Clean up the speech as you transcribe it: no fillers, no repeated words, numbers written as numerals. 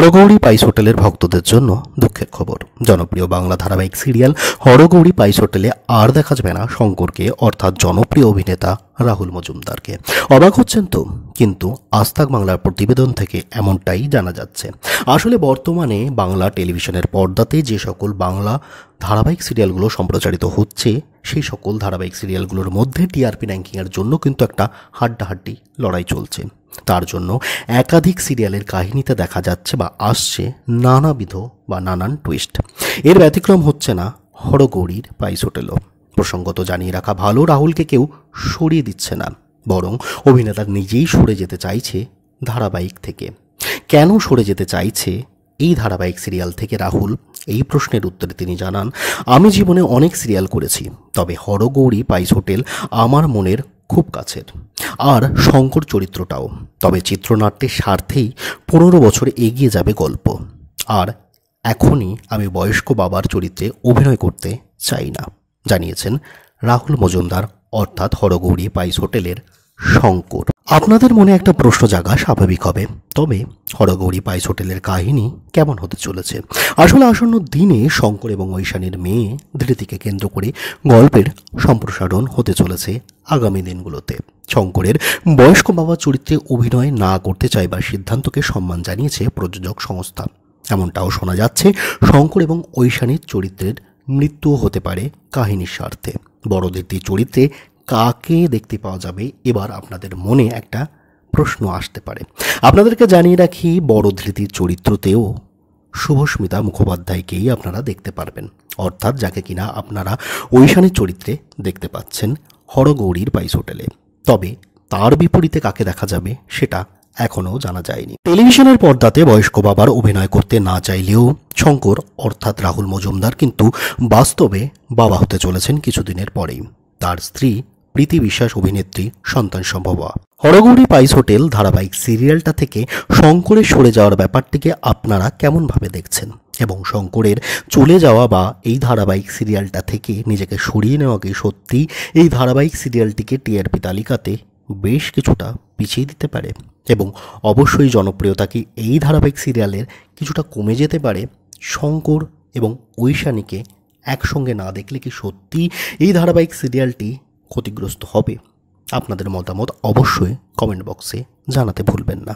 হরগৌরী পাইস হোটেলের ভক্তদের জন্য দুঃখের খবর। জনপ্রিয় বাংলা ধারাবাহিক সিরিয়াল হরগৌরী পাইস হোটেলে আর দেখা যাবে না শঙ্করকে, অর্থাৎ জনপ্রিয় অভিনেতা রাহুল মজুমদারকে। অবাক হচ্ছেন তো? কিন্তু আজ তাক বাংলার প্রতিবেদন থেকে এমনটাই জানা যাচ্ছে। আসলে বর্তমানে বাংলা টেলিভিশনের পর্দাতে যে সকল বাংলা ধারাবাহিক সিরিয়ালগুলো সম্প্রচারিত হচ্ছে, সেই সকল ধারাবাহিক সিরিয়ালগুলোর মধ্যে টিআরপি র্যাঙ্কিংয়ের জন্য কিন্তু একটা হাড্ডাহাড্ডি লড়াই চলছে। তার জন্য একাধিক সিরিয়ালের কাহিনীতে দেখা যাচ্ছে বা আসছে নানাবিধ বা নানান টুইস্ট। এর ব্যতিক্রম হচ্ছে না হরগৌরীর পাইস হোটেলও। প্রসঙ্গত জানিয়ে রাখা ভালো, রাহুলকে কেউ সরিয়ে দিচ্ছে না, বরং অভিনেতা নিজেই সরে যেতে চাইছে ধারাবাহিক থেকে। কেন সরে যেতে চাইছে এই ধারাবাহিক সিরিয়াল থেকে রাহুল? এই প্রশ্নের উত্তরে তিনি জানান, আমি জীবনে অনেক সিরিয়াল করেছি, তবে হরগৌরী পাইস হোটেল আমার মনের খুব কাছের, আর শঙ্কর চরিত্রটাও। তবে চিত্রনাট্যের স্বার্থেই 15 বছর এগিয়ে যাবে গল্প, আর এখনই আমি বয়স্ক বাবার চরিত্রে অভিনয় করতে চাই না, জানিয়েছেন রাহুল মজুমদার, অর্থাৎ হরগৌরী পাইস হোটেলের শঙ্কর। আপনাদের মনে একটা প্রশ্ন জাগা স্বাভাবিক হবে, তবে হরগৌরী পাইস হোটেলের কাহিনী কেমন হতে চলেছে? আসলে আসন্ন দিনে শঙ্কর এবং ঐশানীর মেয়ে ধৃতিকে কেন্দ্র করে গল্পের সম্প্রসারণ হতে চলেছে আগামী দিনগুলোতে। শঙ্করের বয়স্ক বাবা চরিত্রে অভিনয় না করতে চাইবার সিদ্ধান্তকে সম্মান জানিয়েছে প্রযোজক সংস্থা। এমনটাও শোনা যাচ্ছে শঙ্কর এবং ঐশানীর চরিত্রের মৃত্যুও হতে পারে কাহিনীর স্বার্থে। বড় ধৃতির চরিত্রে কাকে দেখতে পাওয়া যাবে? এবার আপনাদের মনে একটা প্রশ্ন আসতে পারে। আপনাদেরকে জানিয়ে রাখি, বড় ধৃতির চরিত্রতেও শুভস্মিতা মুখোপাধ্যায়কেই আপনারা দেখতে পারবেন, অর্থাৎ যাকে কিনা আপনারা ঐশানীর চরিত্রে দেখতে পাচ্ছেন হরগৌরীর পাইস হোটেলে। তবে তার বিপরীতে কাকে দেখা যাবে সেটা এখনও জানা যায়নি। টেলিভিশনের পর্দাতে বয়স্ক বাবার অভিনয় করতে না চাইলেও শঙ্কর, অর্থাৎ রাহুল মজুমদার, কিন্তু বাস্তবে বাবা হতে চলেছেন কিছুদিনের পরেই। তার স্ত্রী প্রীতি বিশ্বাস অভিনেত্রী, সন্তান সম্ভব। হরগৌরী পাইস হোটেল ধারাবাহিক সিরিয়ালটা থেকে শঙ্করের সরে যাওয়ার ব্যাপারটিকে আপনারা কেমনভাবে দেখছেন? এবং শঙ্করের চলে যাওয়া বা এই ধারাবাহিক সিরিয়ালটা থেকে নিজেকে সরিয়ে নেওয়া কি সত্যি এই ধারাবাহিক সিরিয়ালটিকে টিআরপি তালিকাতে বেশ কিছুটা পিছিয়ে দিতে পারে? এবং অবশ্যই জনপ্রিয়তা কি এই ধারাবাহিক সিরিয়ালের কিছুটা কমে যেতে পারে? শঙ্কর এবং ঐশানীকে একসঙ্গে না দেখলে কি সত্যি এই ধারাবাহিক সিরিয়ালটি ক্ষতিগ্রস্ত হবে? আপনাদের মতামত অবশ্যই কমেন্ট বক্সে জানাতে ভুলবেন না।